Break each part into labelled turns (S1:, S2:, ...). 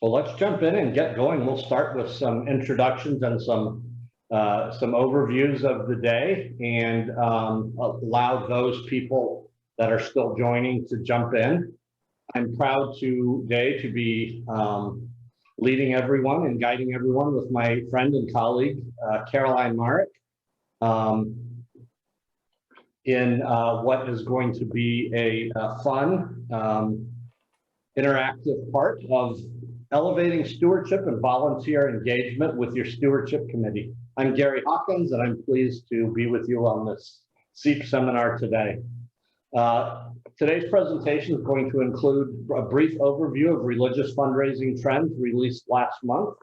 S1: Well, let's jump in and get going. We'll start with some introductions and some overviews of the day, and allow those people that are still joining to jump in. I'm proud today to be leading everyone and guiding everyone with my friend and colleague, Caroline Marak, in what is going to be a fun, interactive part of elevating stewardship and volunteer engagement with your Stewardship Committee. I'm Gary Hawkins, and I'm pleased to be with you on this SEEP seminar today. Today's presentation is going to include a brief overview of religious fundraising trends released last month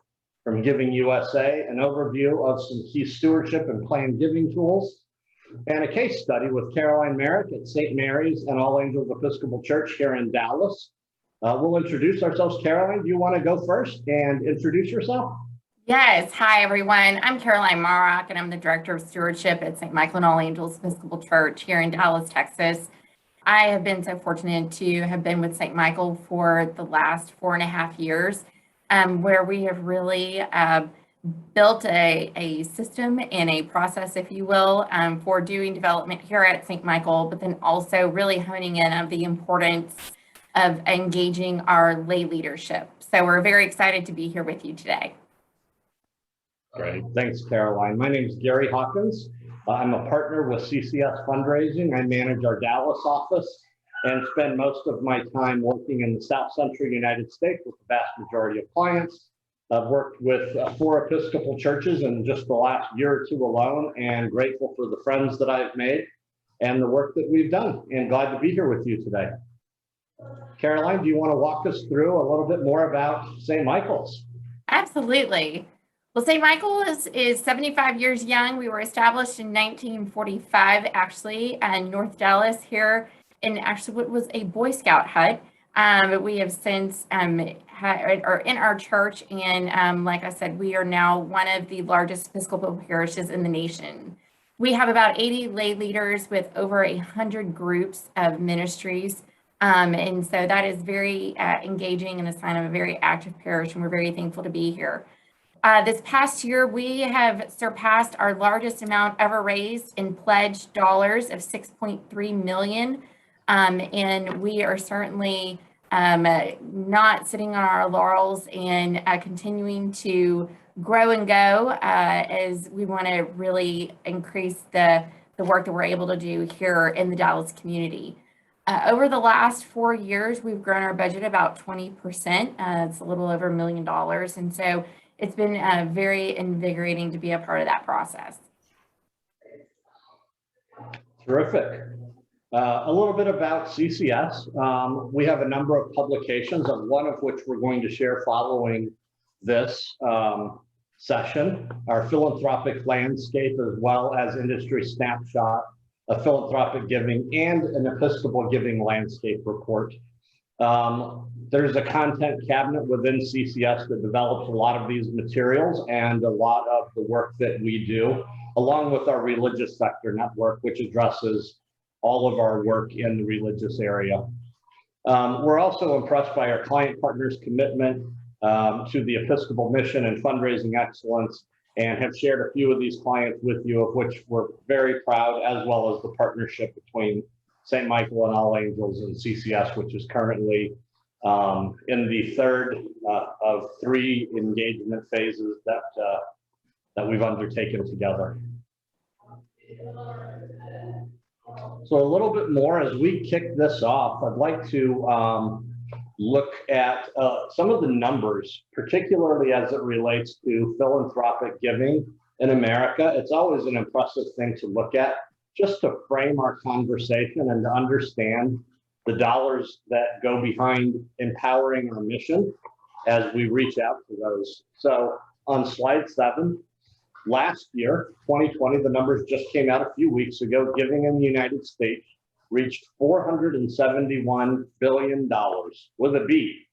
S1: from Giving USA, an overview of some key stewardship and planned giving tools, and a case study with Caroline Marak at St. Mary's and All Angels Episcopal Church here in Dallas. We'll introduce ourselves. Caroline, do you want to go first and introduce yourself?
S2: Yes. Hi, everyone. I'm Caroline Marak, and I'm the Director of Stewardship at St. Michael and All Angels Episcopal Church here in Dallas, Texas. I have been so fortunate to have been with St. Michael for the last 4.5 years, where we have really built a system and a process, if you will, for doing development here at St. Michael, but then also really honing in on the importance of engaging our lay leadership. So we're very excited to be here with you today.
S1: Great. Thanks, Caroline. My name is Gary Hawkins. I'm a partner with CCS Fundraising. I manage our Dallas office and spend most of my time working in the South Central United States with the vast majority of clients. I've worked with 4 Episcopal churches in just the last year or two alone, and grateful for the friends that I've made and the work that we've done, and glad to be here with you today. Caroline, do you want to walk us through a little bit more about St. Michael's?
S2: Absolutely. Well, St. Michael's is 75 years young. We were established in 1945, actually, in North Dallas here in actually what was a Boy Scout hut. But we have since are in our church, and like I said, we are now one of the largest Episcopal parishes in the nation. We have about 80 lay leaders with over 100 groups of ministries. And so that is very engaging and a sign of a very active parish, and we're very thankful to be here. This past year, we have surpassed our largest amount ever raised in pledged dollars of $6.3 million. And we are certainly not sitting on our laurels and continuing to grow and go as we want to really increase the work that we're able to do here in the Dallas community. Over the last 4 years, we've grown our budget about 20%. It's a little over $1 million. And so it's been very invigorating to be a part of that process.
S1: Terrific. A little bit about CCS. We have a number of publications, one of which we're going to share following this session, our philanthropic landscape, as well as industry snapshot of philanthropic giving and an Episcopal giving landscape report. There's a content cabinet within CCS that develops a lot of these materials and a lot of the work that we do, along with our religious sector network, which addresses all of our work in the religious area. We're also impressed by our client partners' commitment to the Episcopal mission and fundraising excellence, and have shared a few of these clients with you, of which we're very proud, as well as the partnership between St. Michael and All Angels and CCS, which is currently in the third of 3 engagement phases that we've undertaken together. So a little bit more as we kick this off, I'd like to look at some of the numbers, particularly as it relates to philanthropic giving in America. It's always an impressive thing to look at, just to frame our conversation and to understand the dollars that go behind empowering our mission as we reach out to those. So on slide 7, last year, 2020, the numbers just came out a few weeks ago, giving in the United States reached $471 billion with a B.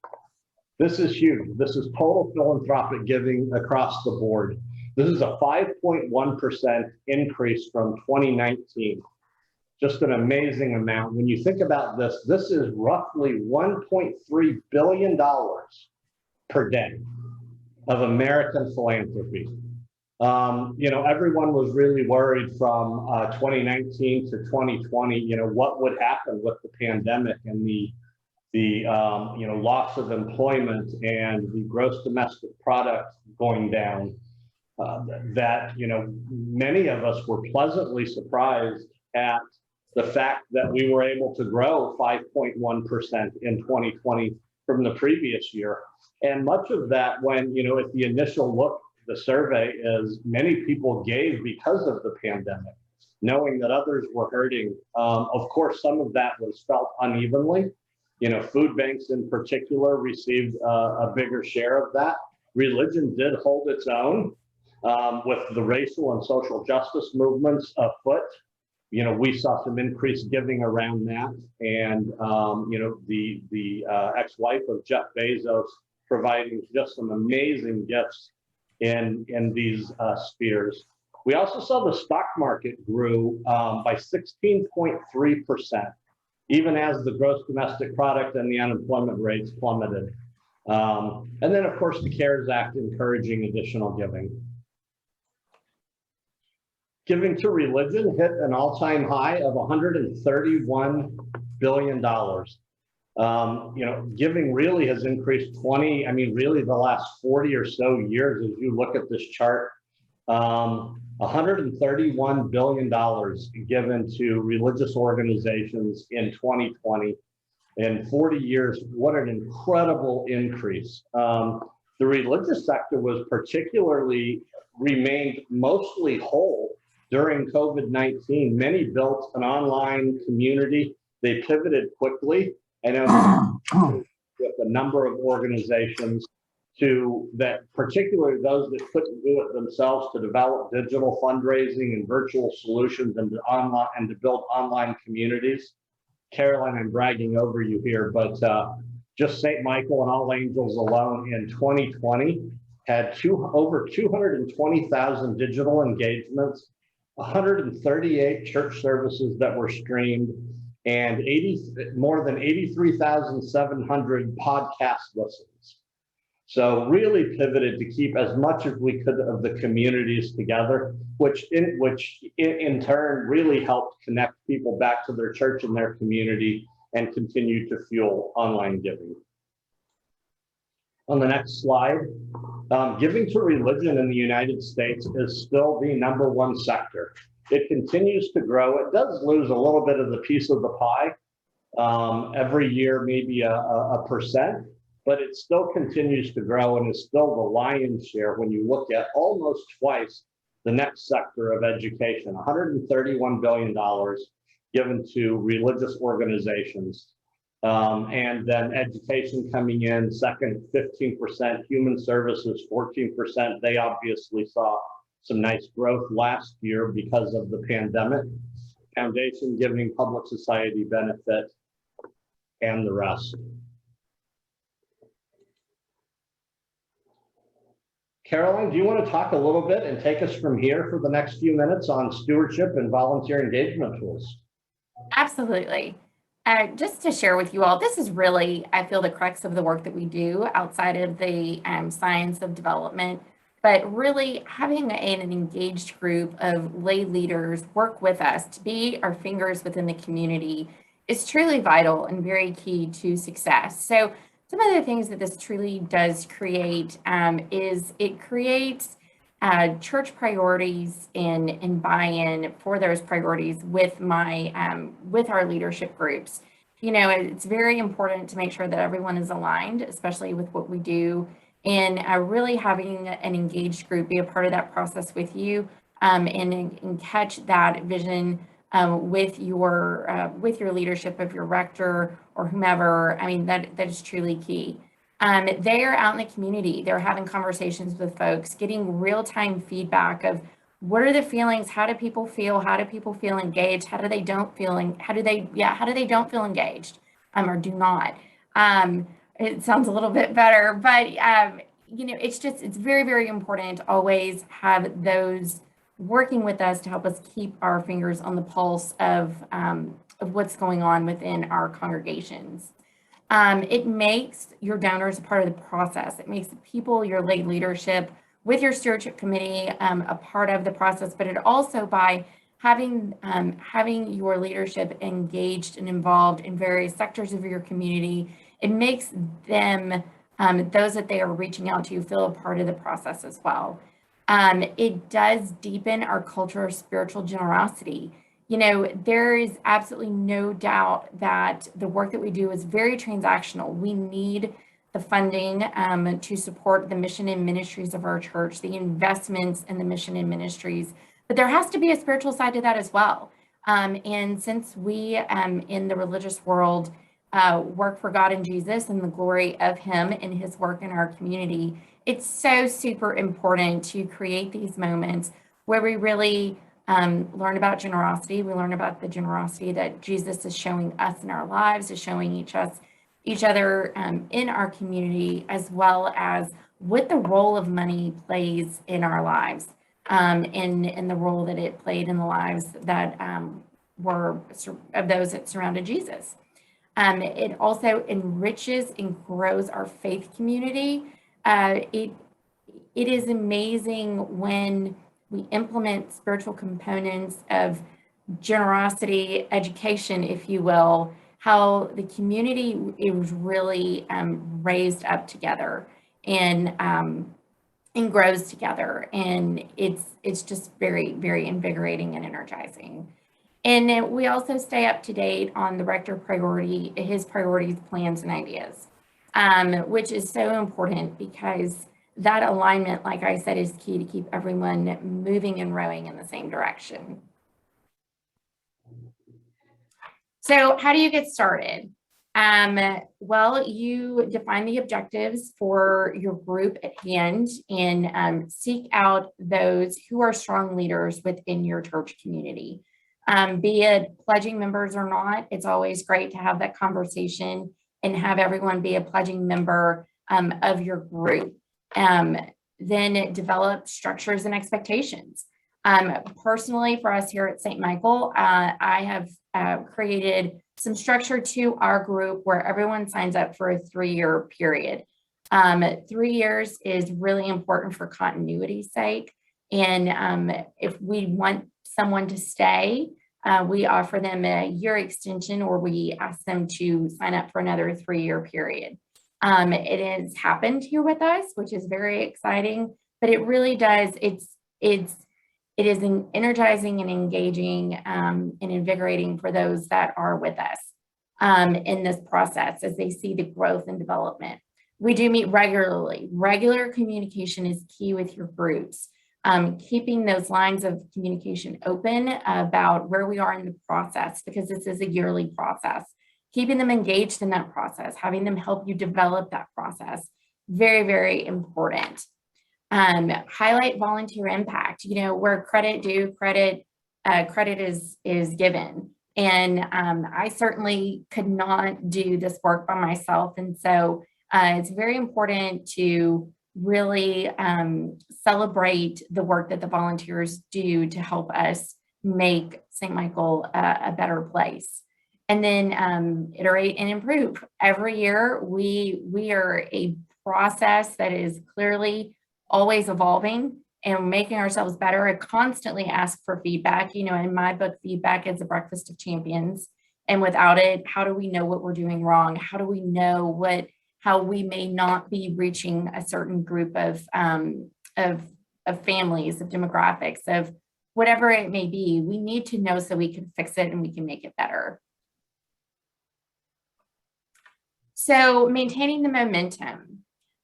S1: This is huge. This is total philanthropic giving across the board. This is a 5.1% increase from 2019. Just an amazing amount. When you think about this, this is roughly $1.3 billion per day of American philanthropy. Everyone was really worried from 2019 to 2020, what would happen with the pandemic and the loss of employment and the gross domestic product going down. Many of us were pleasantly surprised at the fact that we were able to grow 5.1% in 2020 from the previous year. And much of that, when, at the initial look, the survey is many people gave because of the pandemic, knowing that others were hurting. Of course, some of that was felt unevenly. Food banks in particular received a bigger share of that. Religion did hold its own with the racial and social justice movements afoot. We saw some increased giving around that. And, the ex-wife of Jeff Bezos providing just some amazing gifts in these spheres. We also saw the stock market grew by 16.3%, even as the gross domestic product and the unemployment rates plummeted. And then, of course, the CARES Act encouraging additional giving. Giving to religion hit an all-time high of $131 billion. Giving really has increased really the last 40 or so years, as you look at this chart, $131 billion given to religious organizations in 2020. In 40 years, what an incredible increase. The religious sector was remained mostly whole during COVID-19. Many built an online community. They pivoted quickly. I know with a number of organizations particularly those that couldn't do it themselves, to develop digital fundraising and virtual solutions and to build online communities. Caroline, I'm bragging over you here, but just St. Michael and All Angels alone in 2020 had over 220,000 digital engagements, 138 church services that were streamed, and more than 83,700 podcast listens. So really pivoted to keep as much as we could of the communities together, which in turn really helped connect people back to their church and their community and continue to fuel online giving. On the next slide, giving to religion in the United States is still the #1 sector. It continues to grow. It does lose a little bit of the piece of the pie every year, maybe a percent, but it still continues to grow and is still the lion's share when you look at almost twice the next sector of education, $131 billion given to religious organizations. And then education coming in second, 15%, human services, 14%. They obviously saw some nice growth last year because of the pandemic. Foundation giving, public society benefit, and the rest. Caroline, do you want to talk a little bit and take us from here for the next few minutes on stewardship and volunteer engagement tools?
S2: Absolutely. Just to share with you all, this is really, I feel, the crux of the work that we do outside of the science of development, but really having an engaged group of lay leaders work with us to be our fingers within the community is truly vital and very key to success. So some of the things that this truly does create is it creates church priorities and buy-in for those priorities with with our leadership groups. It's very important to make sure that everyone is aligned, especially with what we do, and really having an engaged group be a part of that process with you and catch that vision with your leadership of your rector or whomever. That is truly key. They're out in the community. They're having conversations with folks, getting real-time feedback of what are the feelings, how do people feel, how do people feel engaged, how do they don't feel engaged or do not. It sounds a little bit better, but it's very, very important to always have those working with us to help us keep our fingers on the pulse of what's going on within our congregations. It makes your donors a part of the process. It makes the people, your lay leadership with your stewardship committee a part of the process, but it also by having your leadership engaged and involved in various sectors of your community, it makes them, those that they are reaching out to, feel a part of the process as well. It does deepen our culture of spiritual generosity. You know, there is absolutely no doubt that the work that we do is very transactional. We need the funding to support the mission and ministries of our church, the investments in the mission and ministries, but there has to be a spiritual side to that as well. And since we in the religious world work for God and Jesus and the glory of Him and His work in our community, it's so super important to create these moments where we really learn about generosity. We learn about the generosity that Jesus is showing us in our lives, is showing each other in our community, as well as what the role of money plays in our lives, in the role that it played in the lives that were of those that surrounded Jesus. It also enriches and grows our faith community. It is amazing when we implement spiritual components of generosity, education, if you will, how the community is really raised up together and grows together. And it's just very, very invigorating and energizing. And we also stay up to date on the rector his priorities, plans, and ideas, which is so important because that alignment, like I said, is key to keep everyone moving and rowing in the same direction. So how do you get started? Well, you define the objectives for your group at hand and seek out those who are strong leaders within your church community. Be it pledging members or not, it's always great to have that conversation and have everyone be a pledging member of your group. Then develop structures and expectations. Personally, for us here at St. Michael, I have created some structure to our group where everyone signs up for a 3-year period. 3 years is really important for continuity's sake. And if we want someone to stay, we offer them a year extension, or we ask them to sign up for another 3-year period. It has happened here with us, which is very exciting, but it really does. It is energizing and engaging and invigorating for those that are with us in this process as they see the growth and development. We do meet regularly. Regular communication is key with your groups. Keeping those lines of communication open about where we are in the process, because this is a yearly process. Keeping them engaged in that process, having them help you develop that process, very, very important. Highlight volunteer impact. You know, where credit due, credit is given. And I certainly could not do this work by myself. And so it's very important to really celebrate the work that the volunteers do to help us make St. Michael a better place. And then iterate and improve. Every year, we are a process that is clearly always evolving and making ourselves better. I constantly ask for feedback. You know, in my book, feedback is the breakfast of champions. And without it, how do we know what we're doing wrong? How do we know how we may not be reaching a certain group of families, of demographics, of whatever it may be? We need to know so we can fix it and we can make it better. So maintaining the momentum.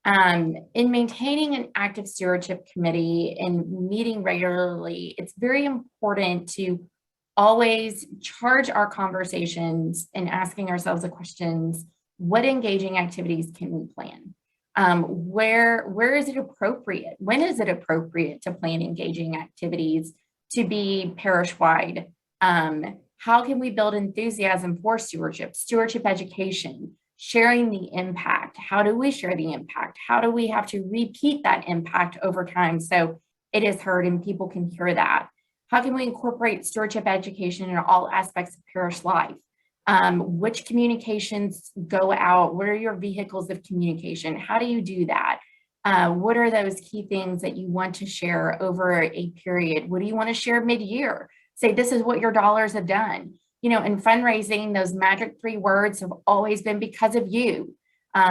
S2: In maintaining an active stewardship committee and meeting regularly, it's very important to always charge our conversations and asking ourselves the questions: what engaging activities can we plan? Where is it appropriate? When is it appropriate to plan engaging activities to be parish-wide? How can we build enthusiasm for stewardship education, sharing the impact? How do we share the impact? How do we have to repeat that impact over time so it is heard and people can hear that? How can we incorporate stewardship education in all aspects of parish life? Which communications go out? What are your vehicles of communication? How do you do that? What are those key things that you want to share over a period? What do you want to share mid-year? Say, this is what your dollars have done. You know, in fundraising, those magic 3 words have always been because of you.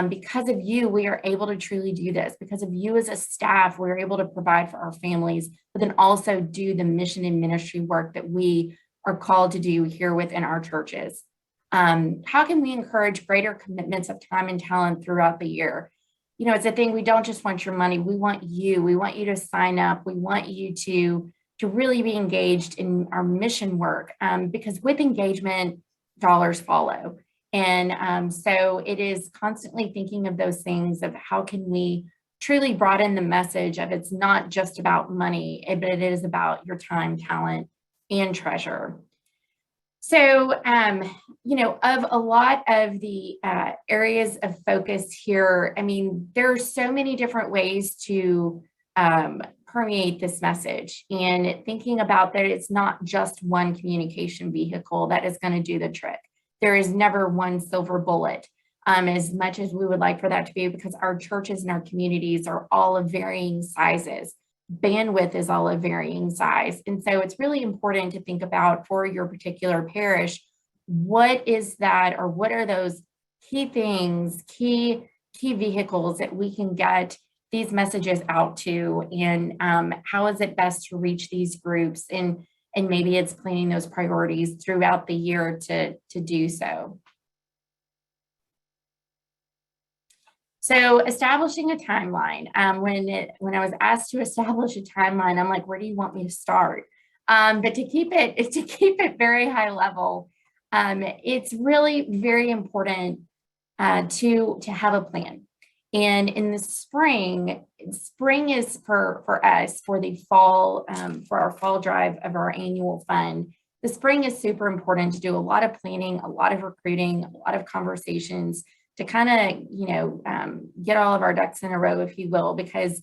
S2: Because of you, we are able to truly do this. Because of you as a staff, we're able to provide for our families, but then also do the mission and ministry work that we are called to do here within our churches. How can we encourage greater commitments of time and talent throughout the year? You know, it's a thing, we don't just want your money, we want you. We want you to sign up. We want you to really be engaged in our mission work, because with engagement, dollars follow. And so it is constantly thinking of those things of how can we truly broaden the message of it's not just about money, but it is about your time, talent, and treasure. So, you know, of a lot of the areas of focus here, I mean, there are so many different ways to permeate this message, and thinking about that it's not just one communication vehicle that is going to do the trick. There is never one silver bullet, as much as we would like for that to be, because our churches and our communities are all of varying sizes. Bandwidth is all of varying size. And so it's really important to think about for your particular parish, what is that, or what are those key things, key vehicles that we can get these messages out to, and how is it best to reach these groups, and maybe it's planning those priorities throughout the year to do so. So establishing a timeline. When I was asked to establish a timeline, I'm like, where do you want me to start? But to keep it very high level, it's really very important to have a plan. And in the spring is for us, for the fall, for our fall drive of our annual fund. The spring is super important to do a lot of planning, a lot of recruiting, a lot of conversations to kind of, you know, get all of our ducks in a row, if you will, because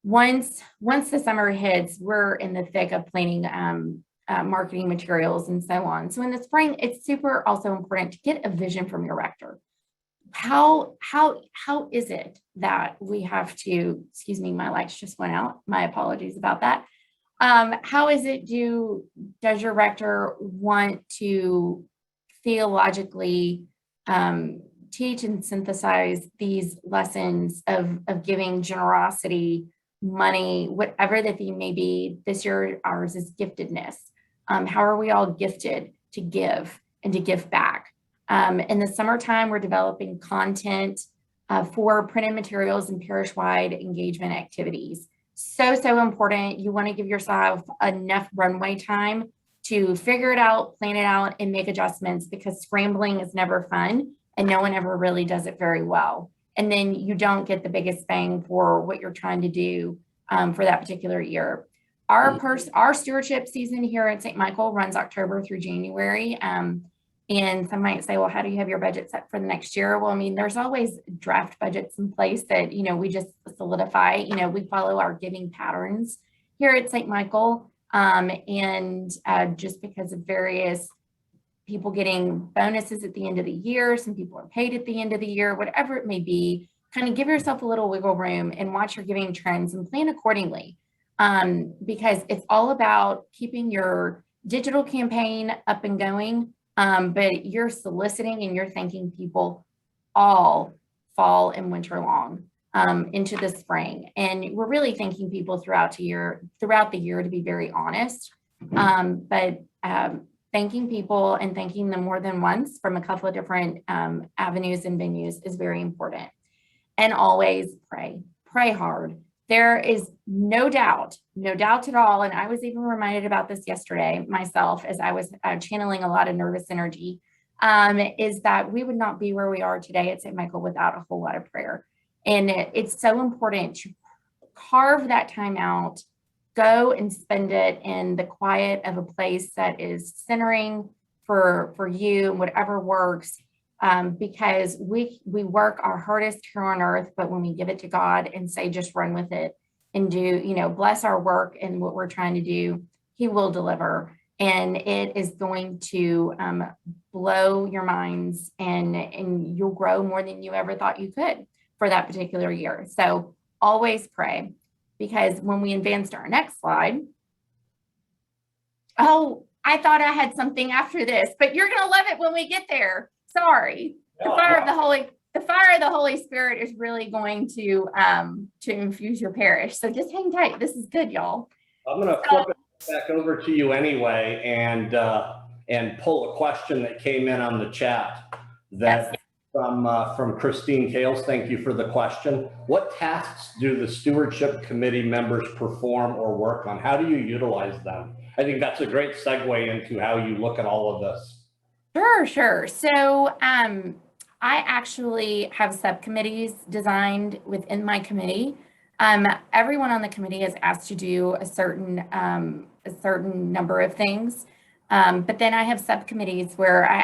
S2: once the summer hits, we're in the thick of planning marketing materials and so on. So in the spring, it's super also important to get a vision from your rector. How is it that we have to, excuse me, my lights just went out. My apologies about that. How is it does your rector want to theologically teach and synthesize these lessons of giving, generosity, money, whatever the theme may be? This year, ours is giftedness. How are we all gifted to give and to give back? In the summertime, we're developing content for printed materials and parish-wide engagement activities. So important. You want to give yourself enough runway time to figure it out, plan it out, and make adjustments, because scrambling is never fun and no one ever really does it very well. And then you don't get the biggest bang for what you're trying to do for that particular year. Our stewardship season here at St. Michael runs October through January. And some might say, well, how do you have your budget set for the next year? Well, I mean, there's always draft budgets in place that, you know, we just solidify. You know, we follow our giving patterns here at St. Michael. And just because of various people getting bonuses at the end of the year, some people are paid at the end of the year, whatever it may be, kind of give yourself a little wiggle room and watch your giving trends and plan accordingly. Because it's all about keeping your digital campaign up and going. But you're soliciting and you're thanking people all fall and winter long into the spring. And we're really thanking people throughout the year, to be very honest. But thanking people and thanking them more than once from a couple of different avenues and venues is very important. And always pray hard. There is no doubt at all. And I was even reminded about this yesterday myself as I was channeling a lot of nervous energy, is that we would not be where we are today at St. Michael without a whole lot of prayer. And it's so important to carve that time out, go and spend it in the quiet of a place that is centering for you and whatever works. Because we work our hardest here on earth, but when we give it to God and say, just run with it and do, bless our work and what we're trying to do, He will deliver. and it is going to blow your minds, and you'll grow more than you ever thought you could for that particular year. So always pray, because when we advance to our next slide, oh, I thought I had something after this, but you're going to love it when we get there. Sorry. The fire of the Holy Spirit is really going to infuse your parish. So just hang tight. This is good, y'all.
S1: I'm going to flip it back over to you anyway, and pull a question that came in on the chat that from Christine Kales. Thank you for the question. What tasks do the Stewardship Committee members perform or work on? How do you utilize them? I think that's a great segue into how you look at all of this.
S2: Sure. So I actually have subcommittees designed within my committee. Everyone on the committee is asked to do a certain number of things, but then I have subcommittees where I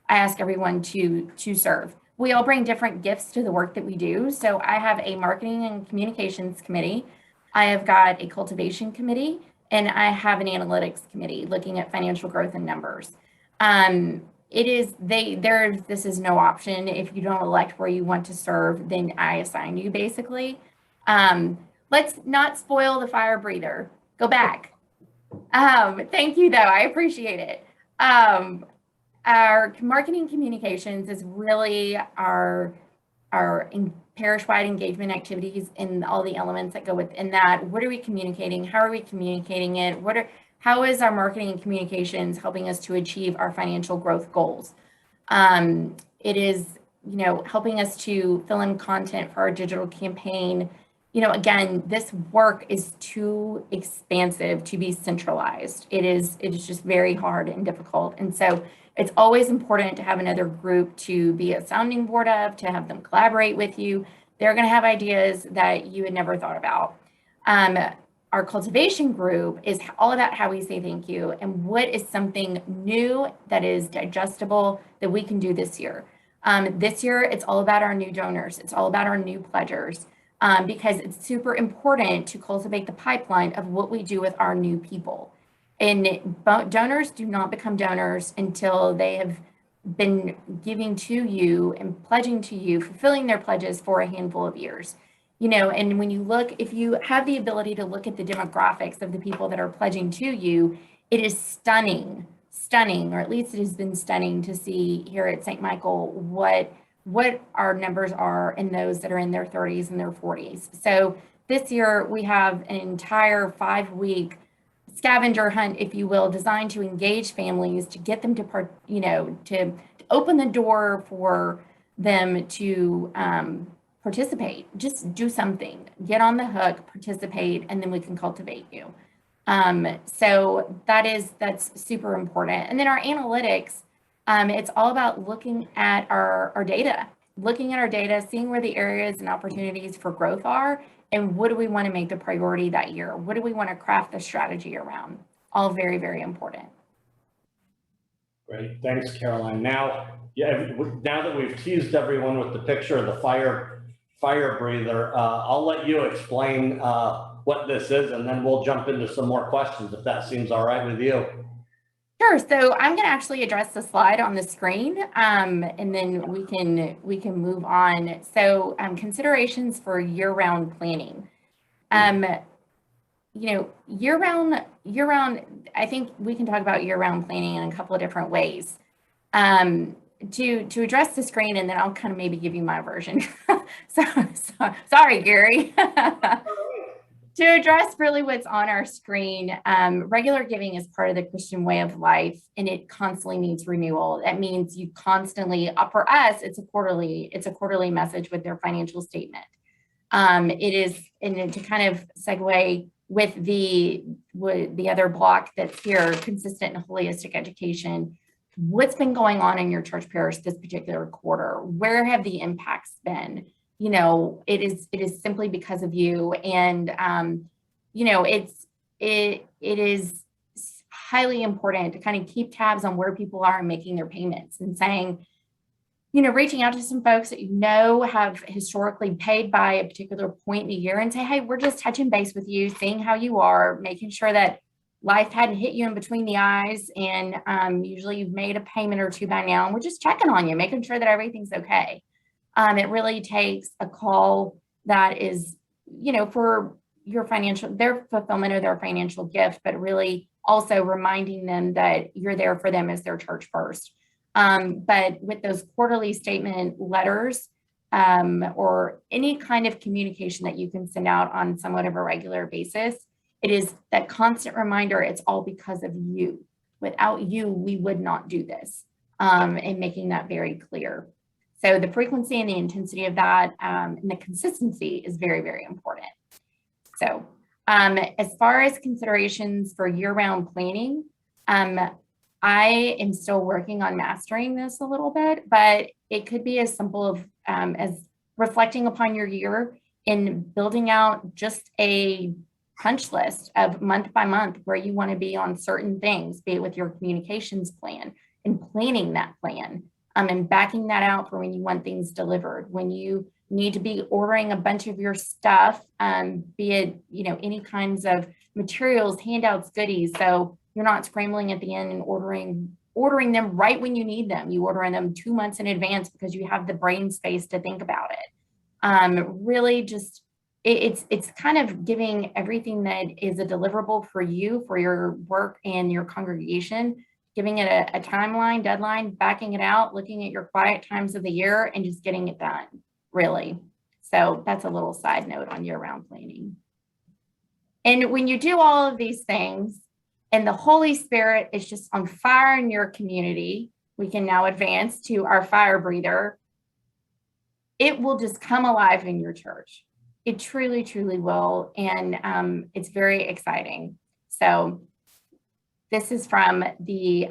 S2: ask everyone to serve. We all bring different gifts to the work that we do. So I have a marketing and communications committee. I have got a cultivation committee, and I have an analytics committee looking at financial growth and numbers. This is no option. If you don't elect where you want to serve, then I assign you, basically. Let's not spoil the fire breather. Go back. Thank you, though. I appreciate it. Our marketing communications is really our parish-wide engagement activities and all the elements that go within that. What are we communicating? How are we communicating it? How is our marketing and communications helping us to achieve our financial growth goals? It is, helping us to fill in content for our digital campaign. Again, this work is too expansive to be centralized. It is just very hard and difficult. And so it's always important to have another group to be a sounding board of, to have them collaborate with you. They're going to have ideas that you had never thought about. Our cultivation group is all about how we say thank you and what is something new that is digestible that we can do this year. This year, it's all about our new donors. It's all about our new pledgers, because it's super important to cultivate the pipeline of what we do with our new people. And donors do not become donors until they have been giving to you and pledging to you, fulfilling their pledges for a handful of years. And when you look, if you have the ability to look at the demographics of the people that are pledging to you, it is stunning, or at least it has been stunning to see here at St. Michael what our numbers are in those that are in their 30s and their 40s. So this year we have an entire 5-week scavenger hunt, if you will, designed to engage families, to get them to open the door for them to participate. Just do something, get on the hook, participate, and then we can cultivate you. So that's super important. And then our analytics, it's all about looking at our data, seeing where the areas and opportunities for growth are, and what do we want to make the priority that year? What do we want to craft the strategy around? All very, very important.
S1: Great, thanks, Caroline. Now that we've teased everyone with the picture of the fire breather, I'll let you explain what this is, and then we'll jump into some more questions, if that seems all right with you.
S2: Sure. So I'm going to actually address the slide on the screen, and then we can move on. So considerations for year-round planning. Year-round. I think we can talk about year-round planning in a couple of different ways. To address the screen, and then I'll kind of maybe give you my version. Sorry, Gary. To address really what's on our screen, regular giving is part of the Christian way of life, and it constantly needs renewal. That means you constantly, for us, it's a quarterly message with their financial statement. It is, and to kind of segue with the other block that's here, consistent and holistic education. What's been going on in your church parish this particular quarter? Where have the impacts been? It is simply because of you. And, it is highly important to kind of keep tabs on where people are making their payments and saying, reaching out to some folks that have historically paid by a particular point in the year and say, hey, we're just touching base with you, seeing how you are, making sure that life hadn't hit you in between the eyes, and usually you've made a payment or two by now, and we're just checking on you, making sure that everything's okay. It really takes a call that is, for your their fulfillment of their financial gift, but really also reminding them that you're there for them as their church first. But with those quarterly statement letters, or any kind of communication that you can send out on somewhat of a regular basis, it is that constant reminder, it's all because of you. Without you, we would not do this, and making that very clear. So the frequency and the intensity of that, and the consistency is very, very important. So as far as considerations for year-round planning, I am still working on mastering this a little bit, but it could be as simple as reflecting upon your year and building out just a punch list of month by month where you want to be on certain things, be it with your communications plan and planning that plan, and backing that out for when you want things delivered, when you need to be ordering a bunch of your stuff, be it, any kinds of materials, handouts, goodies. So you're not scrambling at the end and ordering them right when you need them. You order them 2 months in advance because you have the brain space to think about it. Really just, it's kind of giving everything that is a deliverable for you, for your work and your congregation, giving it a timeline, deadline, backing it out, looking at your quiet times of the year and just getting it done, really. So that's a little side note on year-round planning. And when you do all of these things, and the Holy Spirit is just on fire in your community, we can now advance to our fire breather. It will just come alive in your church. It truly, truly will. And it's very exciting. So this is from the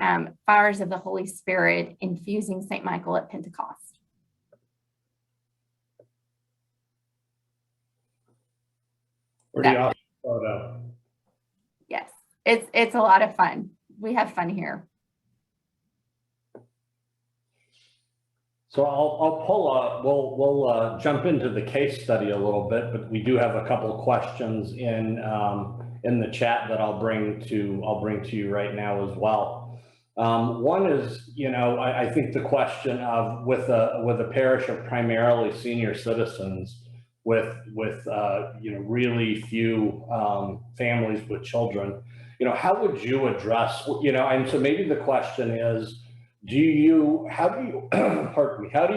S2: Fires of the Holy Spirit infusing St. Michael at Pentecost.
S1: Pretty awesome photo.
S2: Yes. It's a lot of fun. We have fun here.
S1: So I'll pull we'll jump into the case study a little bit, but we do have a couple of questions in the chat that I'll bring to you right now as well. One is, I think the question of with a parish of primarily senior citizens with really few families with children, how would you address, and so maybe the question is, how do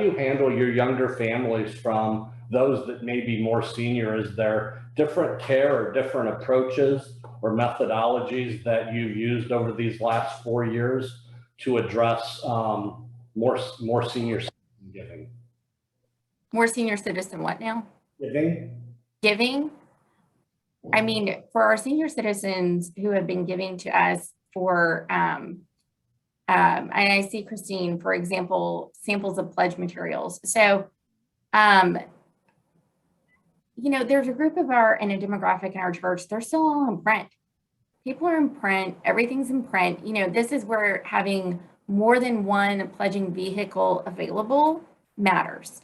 S1: you handle your younger families from those that may be more senior? Is there different care or different approaches or methodologies that you've used over these last 4 years to address more senior citizen giving?
S2: More senior citizen what now?
S1: Giving?
S2: I mean, for our senior citizens who have been giving to us for, and I see Christine, for example, samples of pledge materials. So, there's a group of and a demographic in our church, they're still all in print. People are in print, everything's in print. This is where having more than one pledging vehicle available matters.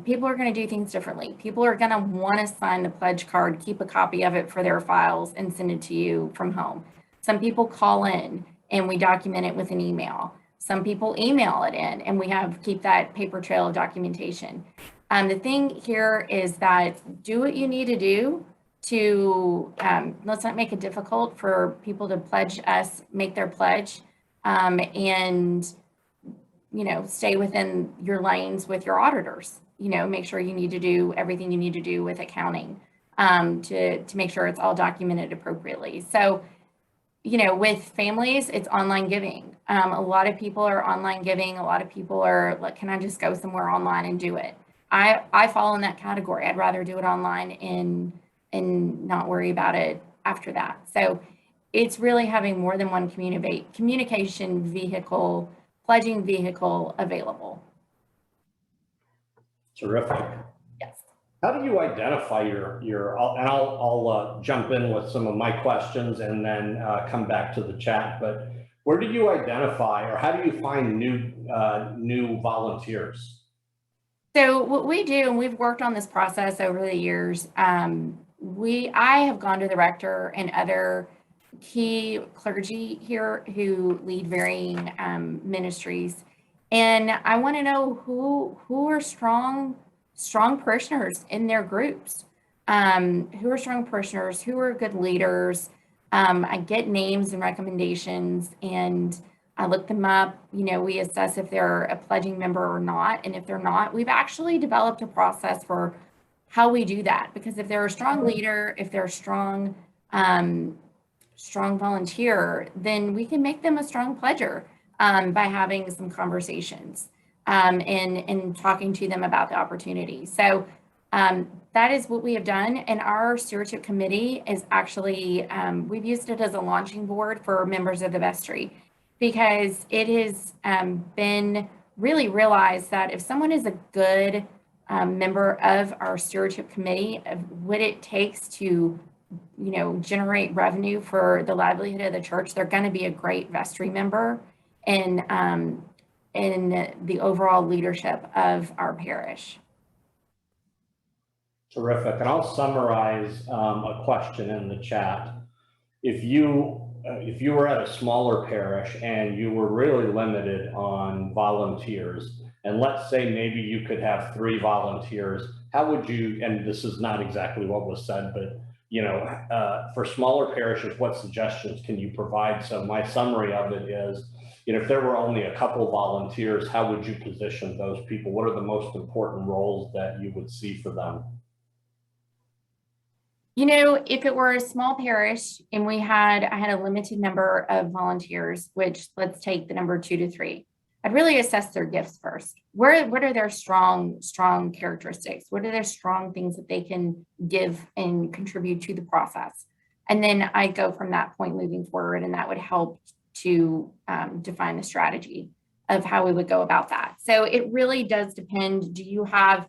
S2: People are going to do things differently. People are going to want to sign the pledge card, keep a copy of it for their files and send it to you from home. Some people call in and we document it with an email. Some people email it in and we keep that paper trail of documentation. The thing here is that do what you need to do to, let's not make it difficult for people to make their pledge, and stay within your lanes with your auditors. Make sure you need to do everything you need to do with accounting, to make sure it's all documented appropriately. So, with families, it's online giving. A lot of people are online giving. A lot of people are like, can I just go somewhere online and do it? I fall in that category. I'd rather do it online and not worry about it after that. So it's really having more than one communication vehicle, pledging vehicle available.
S1: Terrific.
S2: Yes.
S1: How do you identify I'll jump in with some of my questions and then come back to the chat, but where do you identify, or how do you find new volunteers?
S2: So what we do, and we've worked on this process over the years, I have gone to the rector and other key clergy here who lead varying ministries. And I want to know who are strong parishioners in their groups, who are strong parishioners, who are good leaders. I get names and recommendations, and I look them up. You know, we assess if they're a pledging member or not. And if they're not, we've actually developed a process for how we do that. Because if they're a strong leader, if they're a strong volunteer, then we can make them a strong pledger by having some conversations and talking to them about the opportunity. So that is what we have done. And our stewardship committee is actually, we've used it as a launching board for members of the vestry, because it has been really realized that if someone is a good member of our stewardship committee, of what it takes to generate revenue for the livelihood of the church, they're going to be a great vestry member in the overall leadership of our parish.
S1: Terrific. And I'll summarize a question in the chat. If you were at a smaller parish and you were really limited on volunteers, and let's say maybe you could have 3 volunteers, how would you, and this is not exactly what was said, but for smaller parishes, what suggestions can you provide? So my summary of it is, if there were only a couple volunteers, how would you position those people? What are the most important roles that you would see for them?
S2: If it were a small parish and I had a limited number of volunteers, which let's take the number 2 to 3, I'd really assess their gifts first. What are their strong characteristics? What are their strong things that they can give and contribute to the process? And then I go from that point moving forward, and that would help to define the strategy of how we would go about that. So it really does depend. Do you have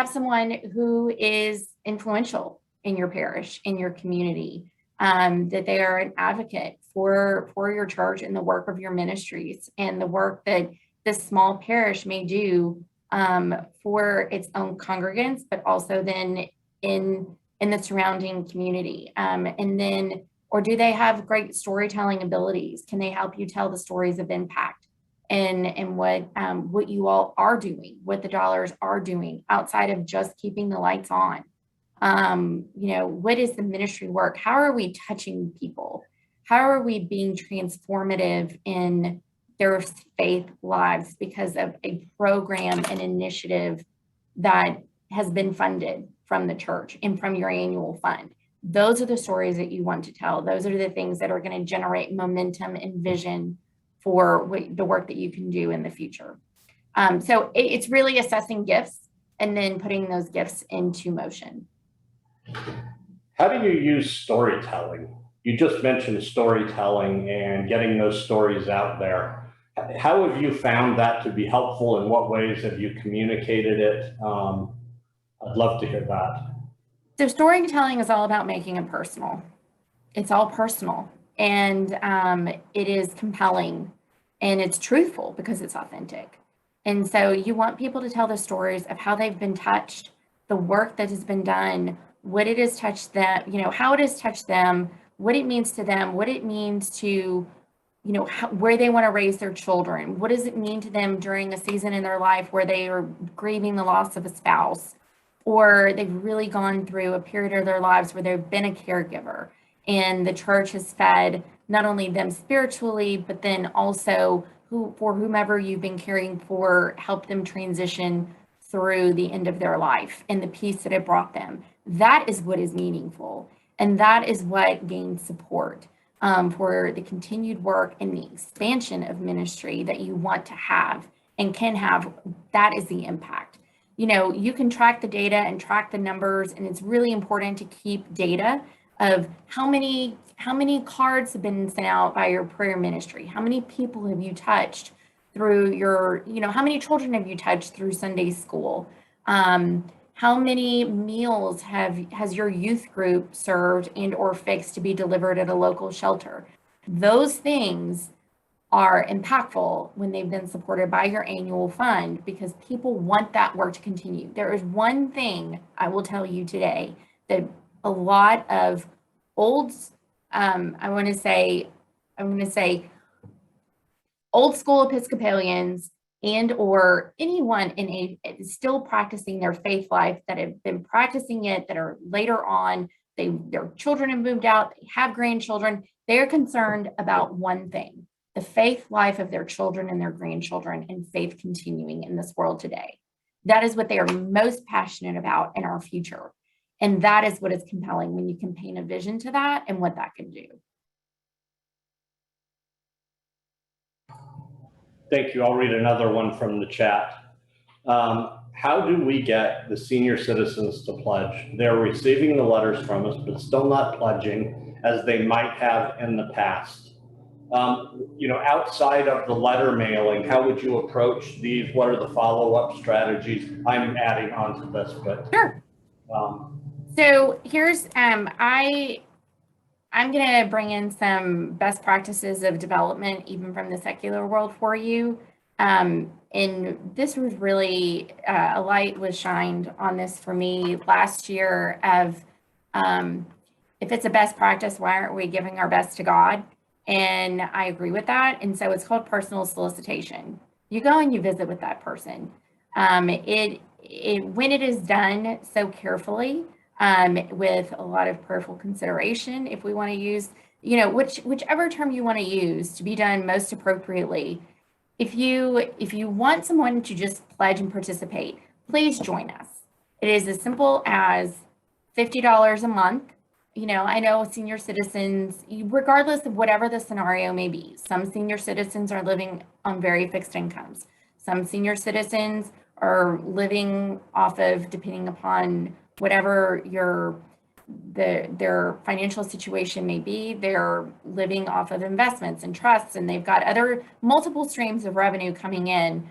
S2: someone who is influential in your parish, in your community, that they are an advocate for your church and the work of your ministries and the work that this small parish may do for its own congregants, but also then in the surrounding community? And then, or do they have great storytelling abilities? Can they help you tell the stories of impact and what you all are doing, what the dollars are doing outside of just keeping the lights on? What is the ministry work? How are we touching people? How are we being transformative in their faith lives because of a program and initiative that has been funded from the church and from your annual fund? Those are the stories that you want to tell. Those are the things that are going to generate momentum and vision for the work that you can do in the future. So it's really assessing gifts and then putting those gifts into motion.
S1: How do you use storytelling? You just mentioned storytelling and getting those stories out there. How have you found that to be helpful? In what ways have you communicated it? I'd love to hear that.
S2: So storytelling is all about making it personal. It's all personal, and it is compelling, and it's truthful because it's authentic. And so you want people to tell the stories of how they've been touched, the work that has been done, what it has touched them, how it has touched them, what it means to them, what it means to, where they want to raise their children. What does it mean to them during a season in their life where they are grieving the loss of a spouse, or they've really gone through a period of their lives where they've been a caregiver and the church has fed not only them spiritually, but then also for whomever you've been caring for, help them transition through the end of their life and the peace that it brought them. That is what is meaningful. And that is what gains support for the continued work and the expansion of ministry that you want to have and can have. That is the impact. You can track the data and track the numbers, and it's really important to keep data of how many cards have been sent out by your prayer ministry, how many people have you touched through your, how many children have you touched through Sunday school? How many meals has your youth group served and or fixed to be delivered at a local shelter? Those things are impactful when they've been supported by your annual fund, because people want that work to continue. There is one thing I will tell you today that a lot of old I want to say old school Episcopalians and or anyone in a still practicing their faith life that have been practicing it, that are later on, their children have moved out, they have grandchildren, they're concerned about one thing: the faith life of their children and their grandchildren, and faith continuing in this world today. That is what they are most passionate about in our future. And that is what is compelling when you can paint a vision to that and what that can do.
S1: Thank you. I'll read another one from the chat. How do we get the senior citizens to pledge? They're receiving the letters from us, but still not pledging as they might have in the past. Outside of the letter mailing, how would you approach these? What are the follow-up strategies? I'm adding on to this, but
S2: sure. So here's I'm going to bring in some best practices of development, even from the secular world, for you. And this was really, a light was shined on this for me last year of, if it's a best practice, why aren't we giving our best to God? And I agree with that. And so it's called personal solicitation. You go and you visit with that person. When it is done so carefully, with a lot of prayerful consideration, if we want to use, whichever term you want to use to be done most appropriately. If you want someone to just pledge and participate, please join us. It is as simple as $50 a month. I know senior citizens, regardless of whatever the scenario may be, some senior citizens are living on very fixed incomes. Some senior citizens are living off of, depending upon whatever their financial situation may be, they're living off of investments and trusts, and they've got other multiple streams of revenue coming in.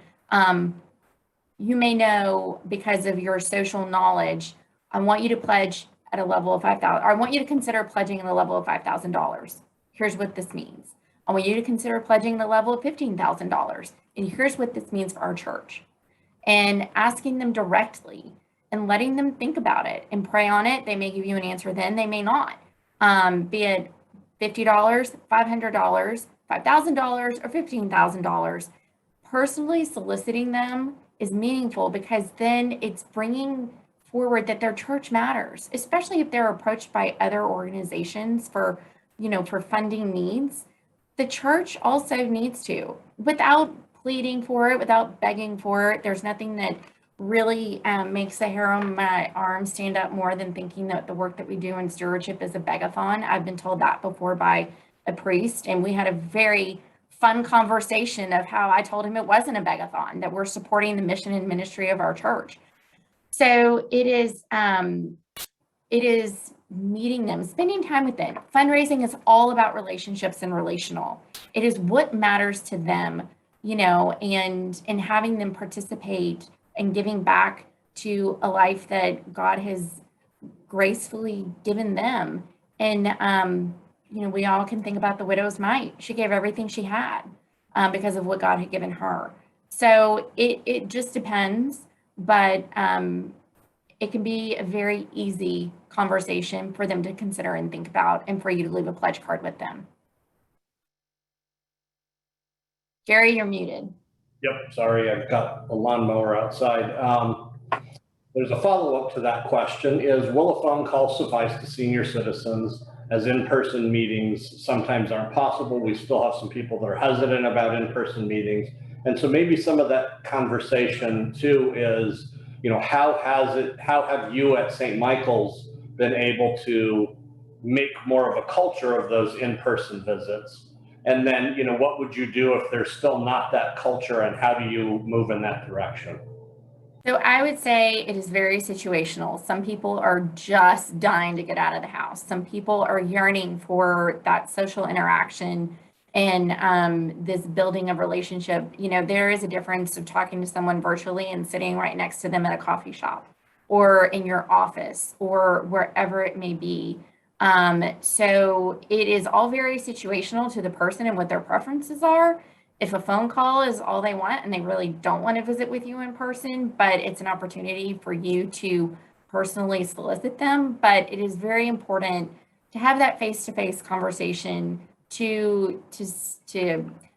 S2: You may know, because of your social knowledge, I want you to pledge at a level of $5,000. I want you to consider pledging at a level of $5,000. Here's what this means. I want you to consider pledging the level of $15,000. And here's what this means for our church. And asking them directly and letting them think about it and pray on it. They may give you an answer then, they may not. Be it $50, $500, $5,000, or $15,000. Personally soliciting them is meaningful, because then it's bringing forward that their church matters, especially if they're approached by other organizations for funding needs. The church also needs to, without pleading for it, without begging for it. There's nothing that really makes the hair on my arm stand up more than thinking that the work that we do in stewardship is a begathon. I've been told that before by a priest, and we had a very fun conversation of how I told him it wasn't a begathon, that we're supporting the mission and ministry of our church. So it is meeting them, spending time with them. Fundraising is all about relationships and relational. It is what matters to them, and having them participate and giving back to a life that God has gracefully given them. And, we all can think about the widow's mite. She gave everything she had because of what God had given her. So it just depends, but it can be a very easy conversation for them to consider and think about, and for you to leave a pledge card with them. Gary, you're muted.
S1: Yep, sorry, I've got a lawnmower outside. There's a follow-up to that question: will a phone call suffice to senior citizens, as in-person meetings sometimes aren't possible? We still have some people that are hesitant about in-person meetings. And so maybe some of that conversation too is, how have you at St. Michael's been able to make more of a culture of those in-person visits? And then, what would you do if there's still not that culture, and how do you move in that direction?
S2: So I would say it is very situational. Some people are just dying to get out of the house. Some people are yearning for that social interaction and this building of relationship. There is a difference of talking to someone virtually and sitting right next to them at a coffee shop or in your office or wherever it may be. So it is all very situational to the person and what their preferences are. If a phone call is all they want and they really don't want to visit with you in person, but it's an opportunity for you to personally solicit them. But it is very important to have that face-to-face conversation, to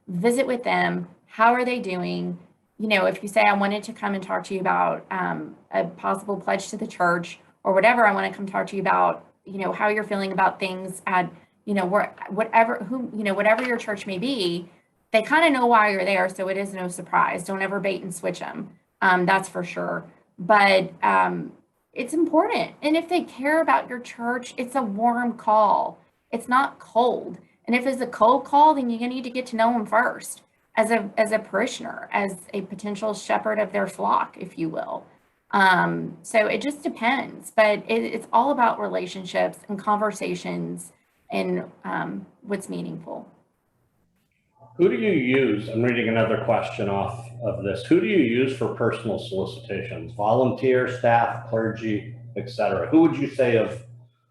S2: visit with them. How are they doing? You know, if you say, I wanted to come and talk to you about a possible pledge to the church or whatever, I want to come talk to you about, you know, how you're feeling about things at, you know, whatever your church may be, they kind of know why you're there. So it is no surprise. Don't ever bait and switch them. That's for sure. But it's important. And if they care about your church, it's a warm call. It's not cold. And if it's a cold call, then you're going to need to get to know them first as a parishioner, as a potential shepherd of their flock, if you will. So it just depends. But it's all about relationships and conversations and what's meaningful.
S1: Who do you use? I'm reading another question off of this. Who do you use for personal solicitations? Volunteer, staff, clergy, etc. Who would you say of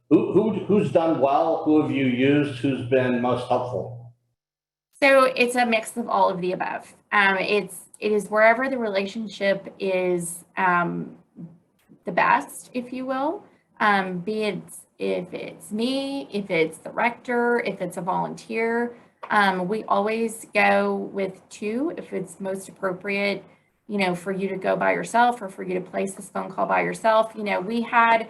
S1: who's done well? Who have you used? Who's been most helpful?
S2: So it's a mix of all of the above. It is wherever the relationship is the best, if you will. Be it if it's me, if it's the rector, if it's a volunteer. We always go with two if it's most appropriate, you know, for you to go by yourself or for you to place this phone call by yourself. You know, we had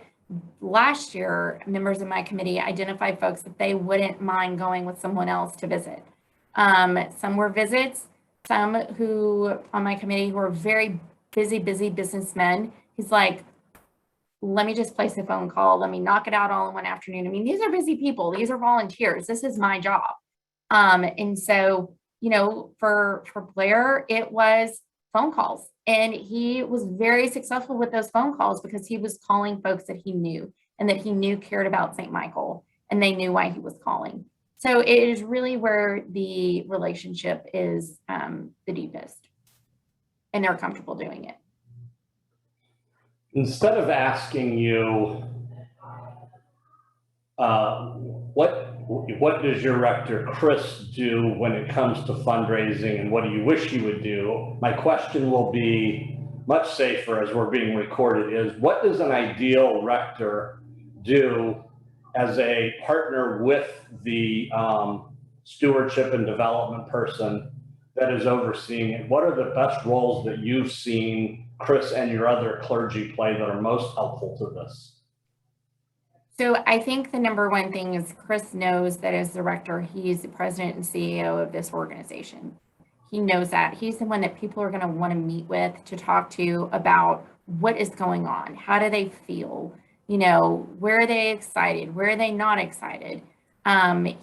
S2: last year, members of my committee identified folks that they wouldn't mind going with someone else to visit. Some were visits, some who on my committee who are very busy businessmen. He's like, let me just place a phone call. Let me knock it out all in one afternoon. I mean, these are busy people. These are volunteers. This is my job. And so, you know, for Blair, it was phone calls, and he was very successful with those phone calls because he was calling folks that he knew and that he knew cared about St. Michael, and they knew why he was calling. So it is really where the relationship is the deepest, and they're comfortable doing it.
S1: Instead of asking you, what does your rector, Chris, do when it comes to fundraising, and what do you wish he would do? My question will be much safer as we're being recorded is, what does an ideal rector do as a partner with the stewardship and development person that is overseeing it? What are the best roles that you've seen Chris and your other clergy play that are most helpful to this?
S2: So I think the number one thing is Chris knows that as the rector, he's the president and CEO of this organization. He knows that. He's the one that people are going to want to meet with, to talk to about what is going on. How do they feel? You know, where are they excited? Where are they not excited?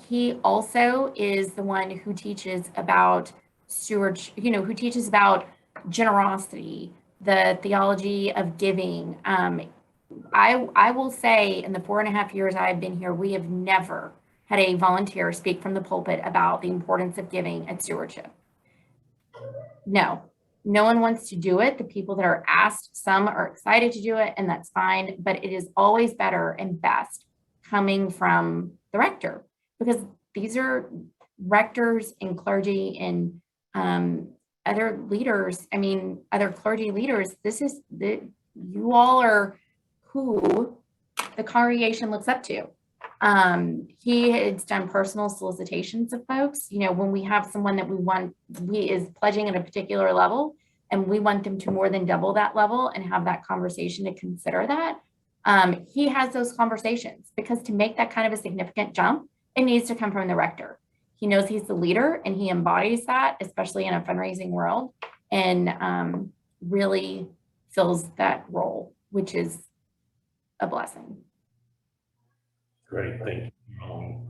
S2: He also is the one who teaches about stewardship, you know, who teaches about generosity, the theology of giving. I will say in the 4.5 years I've been here, we have never had a volunteer speak from the pulpit about the importance of giving at stewardship. No one wants to do it. The people that are asked, some are excited to do it, and that's fine, but it is always better and best coming from the rector, because these are rectors and clergy and other leaders. I mean, other clergy leaders. You all are who the congregation looks up to. He has done personal solicitations of folks. You know, when we have someone that we is pledging at a particular level, and we want them to more than double that level and have that conversation to consider that, he has those conversations, because to make that kind of a significant jump, it needs to come from the rector. He knows he's the leader, and he embodies that, especially in a fundraising world, and really fills that role, which is a blessing.
S1: Great, thank you.